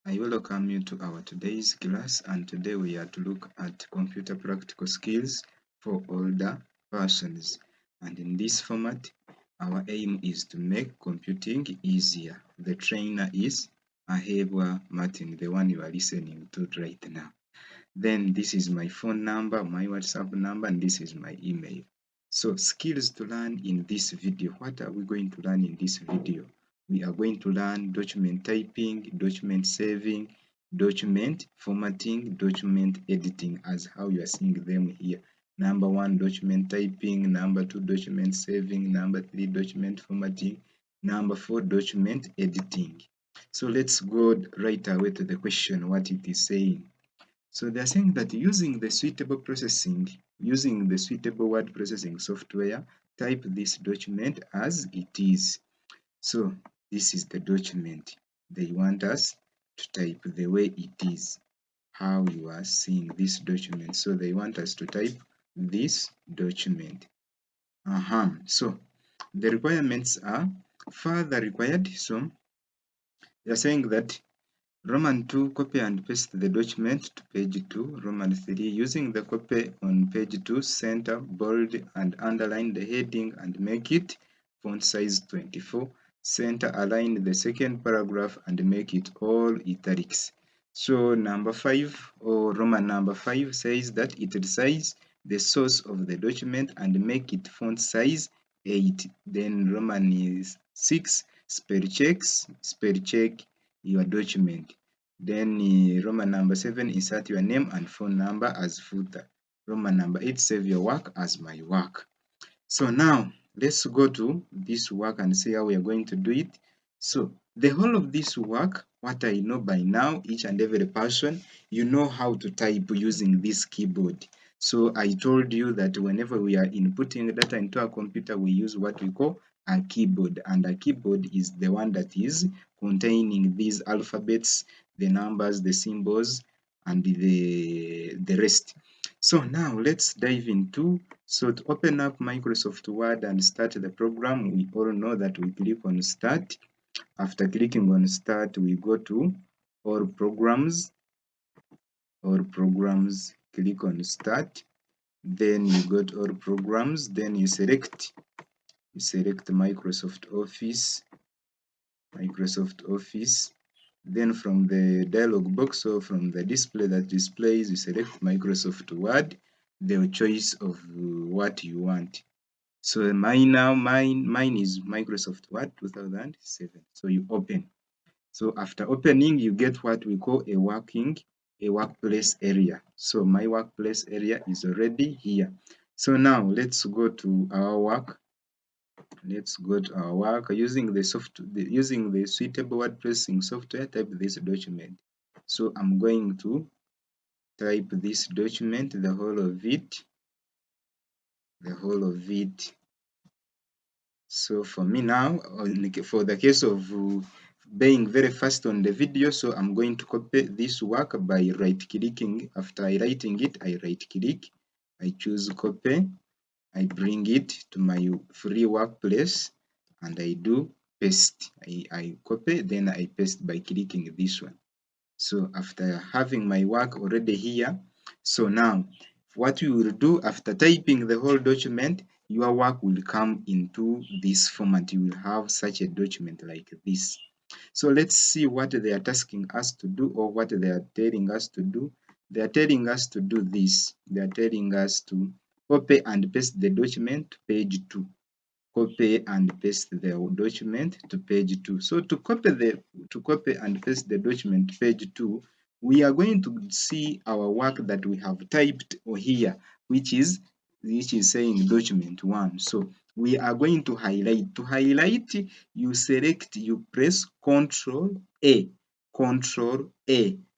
I welcome you to our today's class, and today we are to look at computer practical skills for older persons. And in this format, our aim is to make computing easier. The trainer is Ahebwa Martin, the one you are listening to right now. Then this is my phone number, my WhatsApp number, and this is my email. So skills to learn in this video. What are we going to learn in this video? We are going to learn document typing, document saving, document formatting, document editing, as how you are seeing them here. Number 1, document typing. Number 2, document saving. Number 3, document formatting. Number 4, document editing. So let's go right away to the question, what it is saying. So they're saying that using the suitable word processing software, type this document as it is. So this is the document. They want us to type the way it is, how you are seeing this document. So they want us to type this document. So the requirements are further required. So they're saying that Roman 2, copy and paste the document to page 2. Roman 3, using the copy on page 2, center, bold and underline the heading and make it font size 24. Center align the second paragraph and make it all italics. So number 5, or Roman number 5, says that it resize the source of the document and make it font size 8. Then Roman is 6, spell check your document. Then Roman number 7, insert your name and phone number as footer. Roman number 8, save your work as my work. So now let's go to this work and see how we are going to do it. So the whole of this work, what I know by now, each and every person, you know how to type using this keyboard. So I told you that whenever we are inputting data into a computer, we use what we call a keyboard, and a keyboard is the one that is containing these alphabets, the numbers, the symbols, and the rest. So now let's dive into. So to open up Microsoft Word and start the program, we all know that we click on Start. After clicking on Start, we go to All Programs. Click on Start. Then you go to All Programs. Then you select Microsoft Office. Then from the dialog box, or from the display that displays, you select Microsoft Word, the choice of what you want. So mine is Microsoft Word 2007. So you open. So after opening, you get what we call a workplace area. So my workplace area is already here. So now let's go to our work. Using the suitable word processing software. Type this document. So I'm going to type this document, the whole of it. So for me now, for the case of being very fast on the video, so I'm going to copy this work by right clicking. After writing it, I right click, I choose copy, I bring it to my free workplace, and I do paste. I copy, then I paste by clicking this one. So after having my work already here, so now what you will do after typing the whole document, your work will come into this format. You will have such a document like this. So let's see what they are asking us to do, or what they are telling us to do. They are telling us to do this. They are telling us to copy and paste the document to page 2. Copy and paste the document to page 2. So to copy and paste the document to page 2, we are going to see our work that we have typed here, which is saying document 1. So we are going to highlight. To highlight, you press Control A.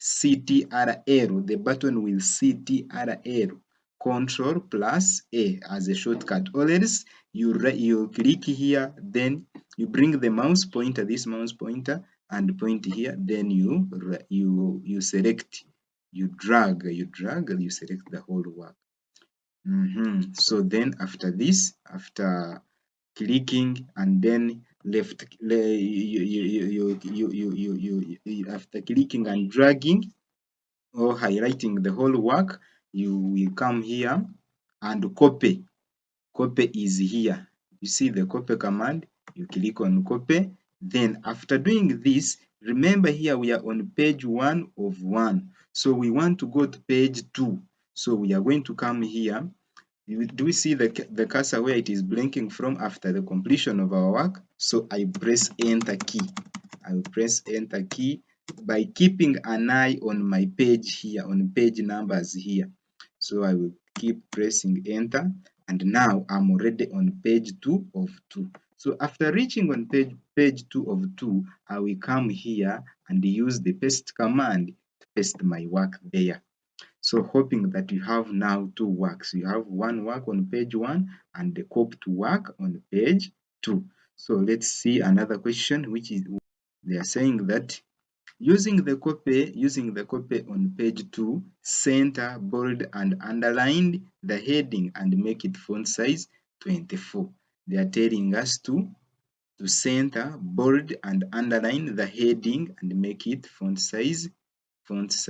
CTRL. The button will CTRL. Control plus A as a shortcut, or else you click here, then you bring the mouse pointer, this mouse pointer, and point here, then you select, you drag, you select the whole work. So then after this, after clicking and then after clicking and dragging or highlighting the whole work, you will come here and copy. Copy is here. You see the copy command, you click on copy. Then after doing this, remember here we are on page 1 of 1. So we want to go to page 2. So we are going to come here. Do we see the cursor where it is blinking from after the completion of our work? So I press enter key. I will press enter key by keeping an eye on my page here, on page numbers here. So I will keep pressing enter, and now I'm already on page 2 of 2. So after reaching on page 2 of 2, I will come here and use the paste command to paste my work there. So hoping that you have now two works. You have one work on page 1 and the copied work on page 2. So let's see another question, which is they are saying that using the copy on page 2, center, bold and underline the heading and make it font size 24. They are telling us to center, bold and underline the heading and make it font size 24.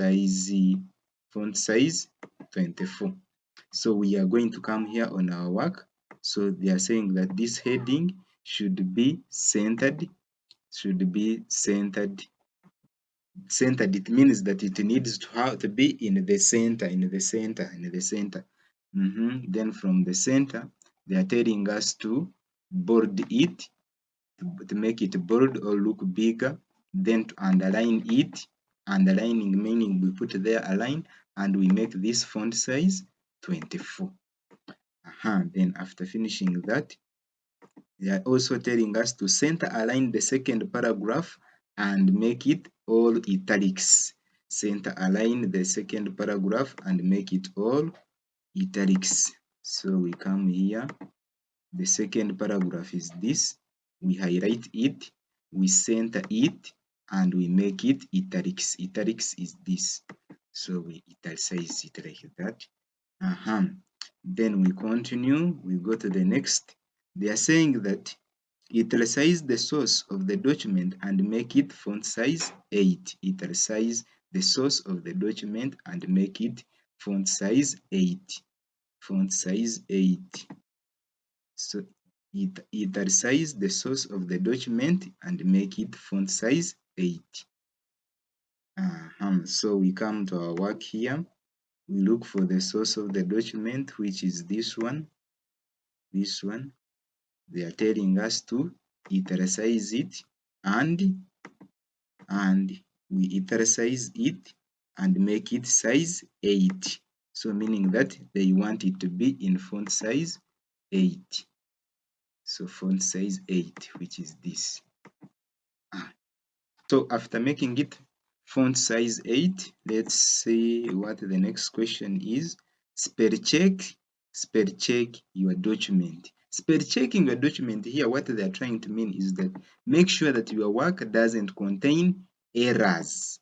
So we are going to come here on our work. So they are saying that this heading should be centered. Centered, it means that it needs to have to be in the center. Then from the center, they are telling us to bold it, to make it bold or look bigger, then to underline it. Underlining meaning we put there a line and we make this font size 24. Then after finishing that, they are also telling us to center align the second paragraph and make it all italics. Center align the second paragraph and make it all italics. So we come here. The second paragraph is this. We highlight it, we center it, and we make it italics. Italics is this. So we italicize it like that. Then we continue, we go to the next. They are saying that italicize the source of the document and make it font size 8. Italicize the source of the document and make it font size 8. Font size 8. So italicize the source of the document and make it font size 8. So we come to our work here. We look for the source of the document, which is this one. This one. They are telling us to italicize it and we italicize it and make it size 8. So meaning that they want it to be in font size 8. So font size 8, which is this. So after making it font size 8, let's see what the next question is. Spell check your document. Spell checking your document here, what they are trying to mean is that make sure that your work doesn't contain errors.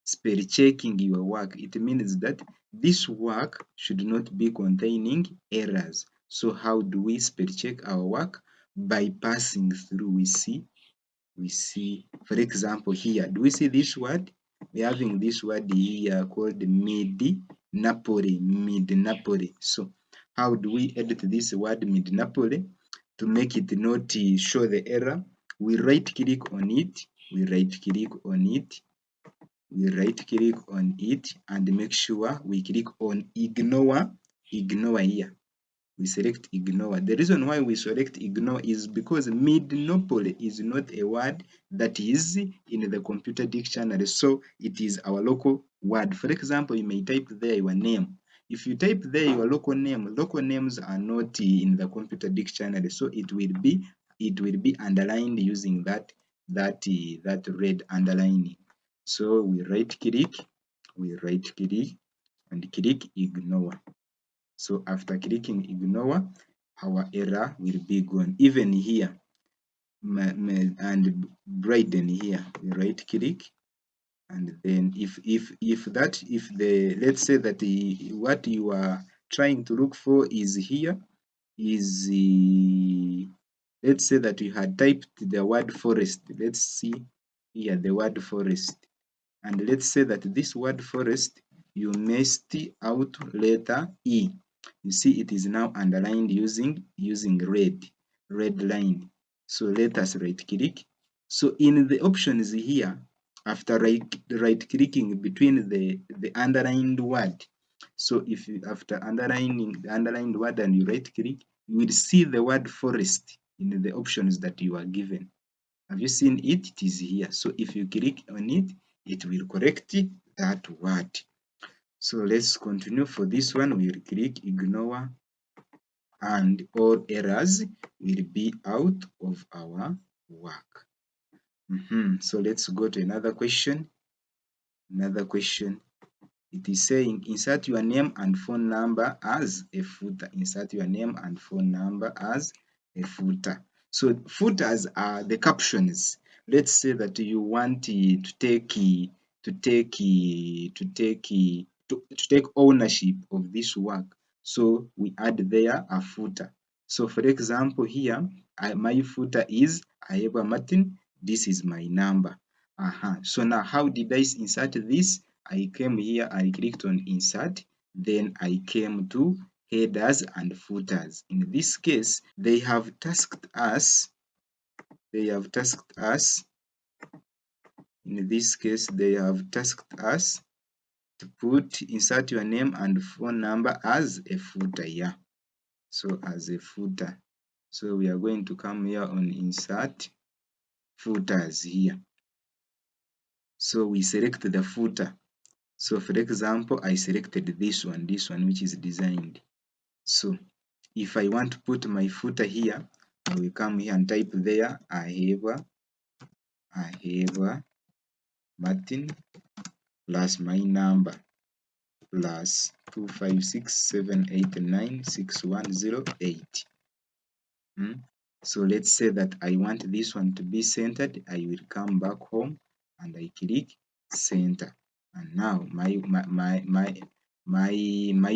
Spell checking your work, it means that this work should not be containing errors. So how do we spell check our work? By passing through. We see, for example, here, do we see this word? We're having this word here called mid-Napoli. So how do we edit this word mid-Napoli to make it not show the error? We right click on it, and make sure we click on ignore here. We select ignore. The reason why we select ignore is because mid-Napoli is not a word that is in the computer dictionary, so it is our local word. For example, you may type there your name. If you type there your local names are not in the computer dictionary, so it will be underlined using that red underlining. So we right click and click ignore. So after clicking ignore, our error will be gone. Even here and brighten here, we right click, and then if let's say that what you are trying to look for is here, is let's say that you had typed the word forest. Let's see here the word forest. And let's say that this word forest, you missed out letter E. You see it is now underlined using red line. So let us right click. So in the options here, after right clicking between the underlined word, so if you after underlining the underlined word and you right click, you will see the word forest in the options that you are given. Have you seen it? It is here. So if you click on it, it will correct that word. So let's continue. For this one, we'll click ignore and all errors will be out of our work. So let's go to another question. It is saying insert your name and phone number as a footer. Insert your name and phone number as a footer. So footers are the captions. Let's say that you want to take ownership of this work. So we add there a footer. So for example here, my footer is Ayeba Martin. This is my number. So now how did I insert this? I came here, I clicked on insert, then I came to headers and footers. In this case, they have tasked us, in this case, they have tasked us to insert your name and phone number as a footer here. So as a footer. So we are going to come here on insert footers here. So we select the footer. So for example, I selected this one which is designed. So if I want to put my footer here, I will come here and type there Ayeba Martin plus my number plus 256789610. So let's say that I want this one to be centered. I will come back home and I click center. And now my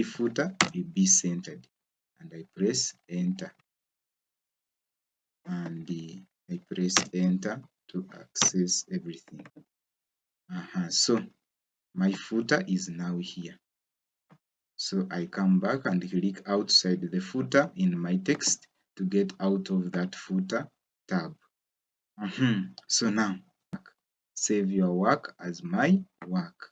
footer will be centered. And I press enter. And I press enter to access everything. So my footer is now here. So I come back and click outside the footer in my text to get out of that footer tab. So now save your work as my work.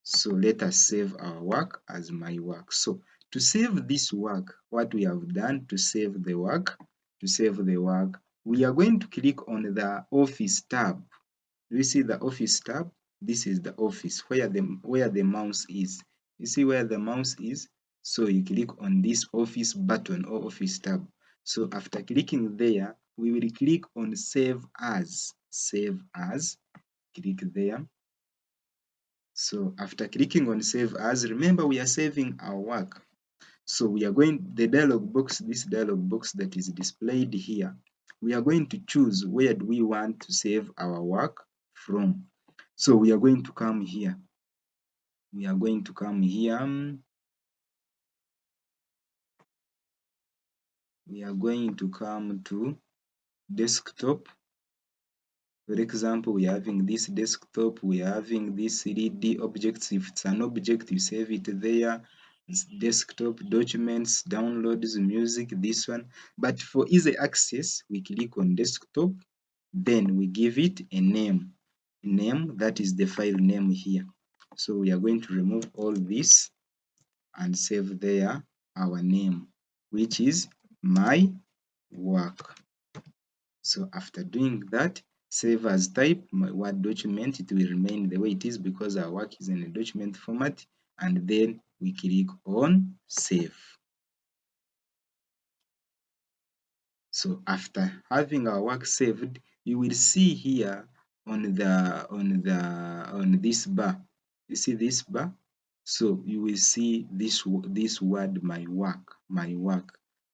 So let us save our work as my work. So to save this work, what we have done to save the work, we are going to click on the office tab. Do you see the office tab? This is the office where the mouse is. You see where the mouse is? So you click on this office button or office tab. So after clicking there, we will click on save as. Save as. Click there. So after clicking on save as, remember we are saving our work. So we are going, this dialog box that is displayed here, we are going to choose where do we want to save our work from. So we are going to come here. We are going to come to desktop. For example, we are having this desktop, we are having this 3D objects. If it's an object, you save it there. It's desktop, documents, downloads, music, this one. But for easy access, we click on desktop, then we give it a name. That is the file name here. So we are going to remove all this and save there our name, which is my work. So after doing that, save as type, my Word document, it will remain the way it is because our work is in a document format, and then we click on save. So after having our work saved, you will see here on this bar, you see this bar? So you will see this word my work,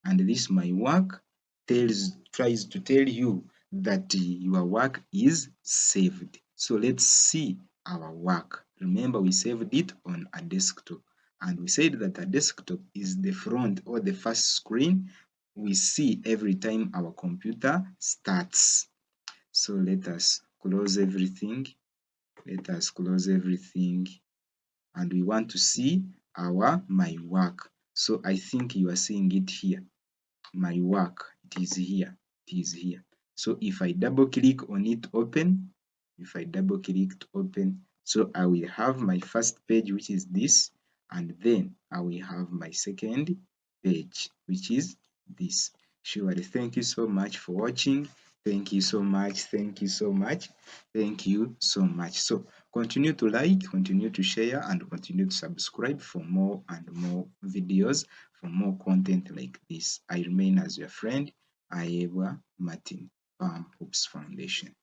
and this my work tries to tell you that your work is saved. So let's see our work. Remember, we saved it on a desktop, and we said that a desktop is the front or the first screen we see every time our computer starts. So let us close everything. Let us close everything. And we want to see our my work. So I think you are seeing it here. My work, it is here. It is here. So if I double click on it open, if I double click to open, so I will have my first page, which is this, and then I will have my second page, which is this. Surely, thank you so much for watching. Thank you so much. Thank you so much. Thank you so much. So continue to like, continue to share, and continue to subscribe for more and more videos, for more content like this. I remain as your friend, Ayewa Martin, Palm Hoops Foundation.